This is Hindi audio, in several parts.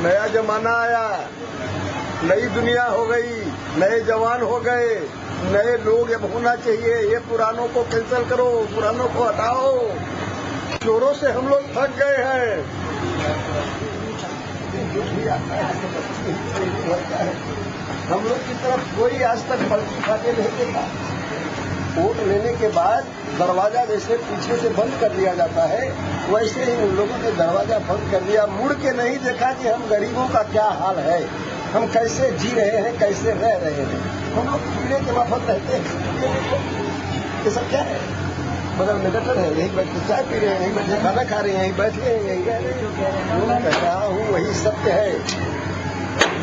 नया जमाना आया, नई दुनिया हो गई, नए जवान हो गए, नए लोग अब होना चाहिए। ये पुरानों को कैंसिल करो, पुरानों को हटाओ। चोरों से हम लोग थक गए हैं। हम लोग की तरफ कोई आज तक पलटी खाते नहीं देखा। वोट लेने के बाद दरवाजा जैसे पीछे से बंद कर दिया जाता है, वैसे ही उन लोगों ने दरवाजा बंद कर दिया। मुड़ के नहीं देखा कि हम गरीबों का क्या हाल है, हम कैसे जी रहे हैं, कैसे रह रहे हैं। हम लोग कीड़े के माफक रहते हैं। ये सब क्या है? बगल में गटर है, यहीं बैठ के चाय पी रहे हैं, यहीं बैठ के खाना खा रहे हैं, यहीं बैठे हैं, यहीं रह रहे हैं। जो कह रहा हूँ वही सत्य है।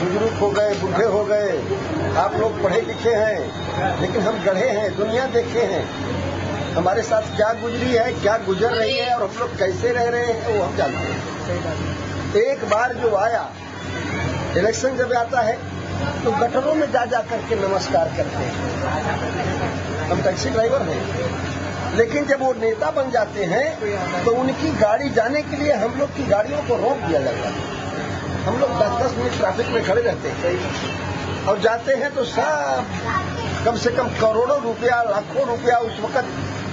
बुजुर्ग हो गए, बूढ़े हो गए, आप लोग पढ़े लिखे हैं, लेकिन हम गढ़े हैं, दुनिया देखे हैं। हमारे साथ क्या गुजरी है, क्या गुजर रही है और हम लोग कैसे रह रहे हैं वो हम जानते हैं। एक बार जो आया, इलेक्शन जब आता है तो गटरों में जा करके नमस्कार करते हैं। हम टैक्सी ड्राइवर हैं, लेकिन जब वो नेता बन जाते हैं तो उनकी गाड़ी जाने के लिए हम लोग की गाड़ियों को रोक दिया जाता है। हम लोग 10-10 मिनट ट्रैफिक में खड़े रहते हैं और जाते हैं तो सब कम से कम करोड़ों रुपया, लाखों रुपया उस वक्त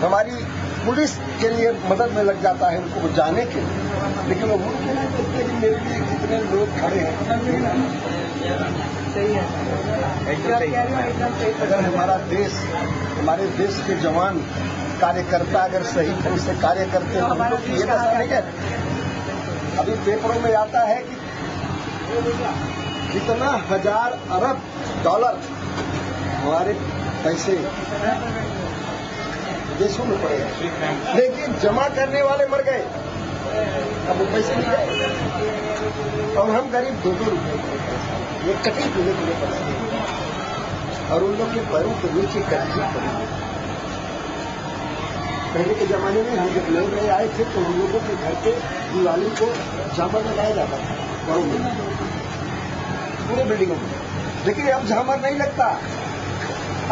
हमारी पुलिस के लिए मदद में लग जाता है उनको जाने के लिए। लेकिन वो मुझे नहीं देखते कि मेरे लिए कितने लोग खड़े हैं। सही है। अगर हमारा देश, हमारे देश के जवान कार्यकर्ता अगर सही ढंग से कार्य करते हैं तो हम लोग ये दशा नहीं है। अभी पेपरों में आता है कि कितना हजार अरब डॉलर हमारे पैसे देशों में पड़े, लेकिन जमा करने वाले मर गए। अब वो पैसे नहीं गए और हम गरीब 2-2 रुपए ये कटी पीने के लिए पड़े और उन लोग के पैरों के नीचे कटी पड़ी। पहले के जमाने में हम जब नए नए आए थे तो हम लोगों के घर के दिवाली को झामर लगाया जाता था गाँव में, पूरे बिल्डिंगों में। लेकिन अब झामर नहीं लगता,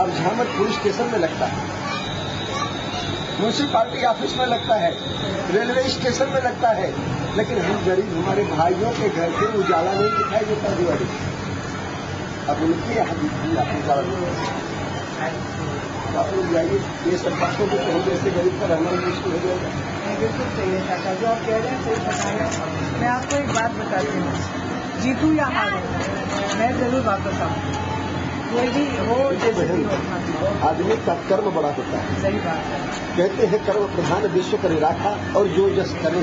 अब झामर पुलिस स्टेशन में लगता है, म्यूनिसिपालिटी ऑफिस में लगता है, रेलवे स्टेशन में लगता है। लेकिन हम गरीब, हमारे भाइयों के घर से उजाला नहीं दिखाई देता दिवाली। अब उनके यहाँ भी आप उजाला आप लोग जाइए, ये सब बातों को हम जैसे गरीब का रहना मुश्किल हो जाएगा। बिल्कुल सही है काका, जो आप कह रहे हैं सही बता रहे हैं। मैं आपको एक बात बताती हूँ, जीतू या हारूं, मैं जरूर वापस आऊँ। कोई भी हो जैसे भी हो, आदमी का कर्म बड़ा होता है। सही बात है। कहते हैं कर्म प्रधान विश्व करे राखा और जो जस करे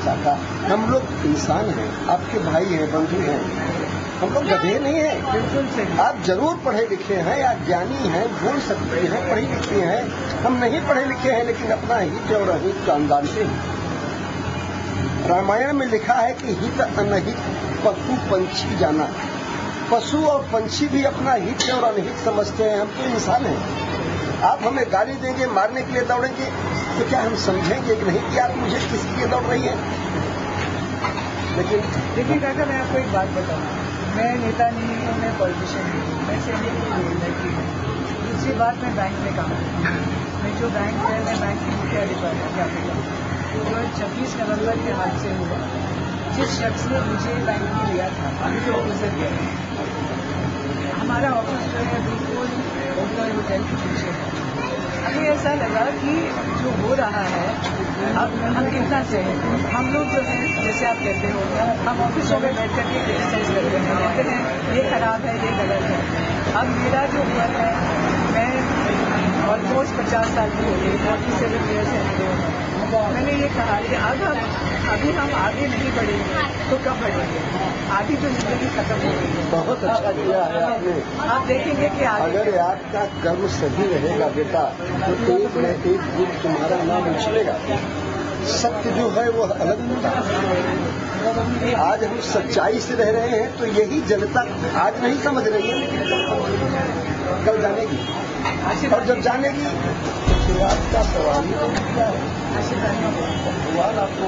साखा। हम लोग इंसान हैं, आपके भाई हैं, बंधु हैं, हम लोग गधे नहीं हैं। बिल्कुल सही। आप जरूर पढ़े लिखे हैं या ज्ञानी हैं, बोल सकते हैं, पढ़े लिखे हैं। हम नहीं पढ़े लिखे हैं, लेकिन अपना हित और अहित जानते हैं। रामायण में लिखा है कि हित अनहित पशु पंछी जाना। पशु और पंछी भी अपना हित और अनहित समझते हैं। हम तो इंसान हैं। आप हमें गाली देंगे, मारने के लिए दौड़ेंगे, तो क्या हम समझेंगे कि नहीं कि आप मुझे किस लिए दौड़ रही हैं? लेकिन देखिए काका, मैं आपको एक बात बताऊँ, मैं नेता नहीं हूँ, मैं पॉलिटिशियन नहीं हूँ, मैं सैनिक लड़की हूँ। दूसरी बात, मैं बैंक में काम करती हूँ। मैं जो बैंक है, मैं बैंक की मुख्य अधिकारी हूँ। जो 26 नवंबर के हादसे हुआ, जिस शख्स ने मुझे बैंक में लिया था, अभी जो ऑफिसर गया, हमारा ऑफिस जो है बिल्कुल ओबरॉय होटल के पीछे है। अभी ऐसा लगा कि जो हो रहा है, अब हम कितना सही, हम लोग जो है जैसे आप कहते हो, हम ऑफिसों में बैठ करके क्रिटिसाइज करते हैं, कहते हैं ये खराब है, ये गलत है। अब मेरा जो घर है, मैं ऑलमोस्ट 50 साल की हो गई, 47 ईयर्स है। मैंने ये कहा कि अभी हम आगे नहीं बढ़ेंगे तो कब बढ़ेंगे? आधी तो जिंदगी खत्म हो गई है। बहुत अच्छा किया है आपने। आप देखेंगे कि अगर आपका कर्म सही रहेगा बेटा, तो एक न एक दिन तुम्हारा नाम उछलेगा। सत्य जो है वो अलग होता है। आज हम सच्चाई से रह रहे हैं तो यही जनता आज नहीं समझ रही है, कल जानेगी। और जब जानेगी तो फिर आपका सवाल ही क्या है? भगवान आपको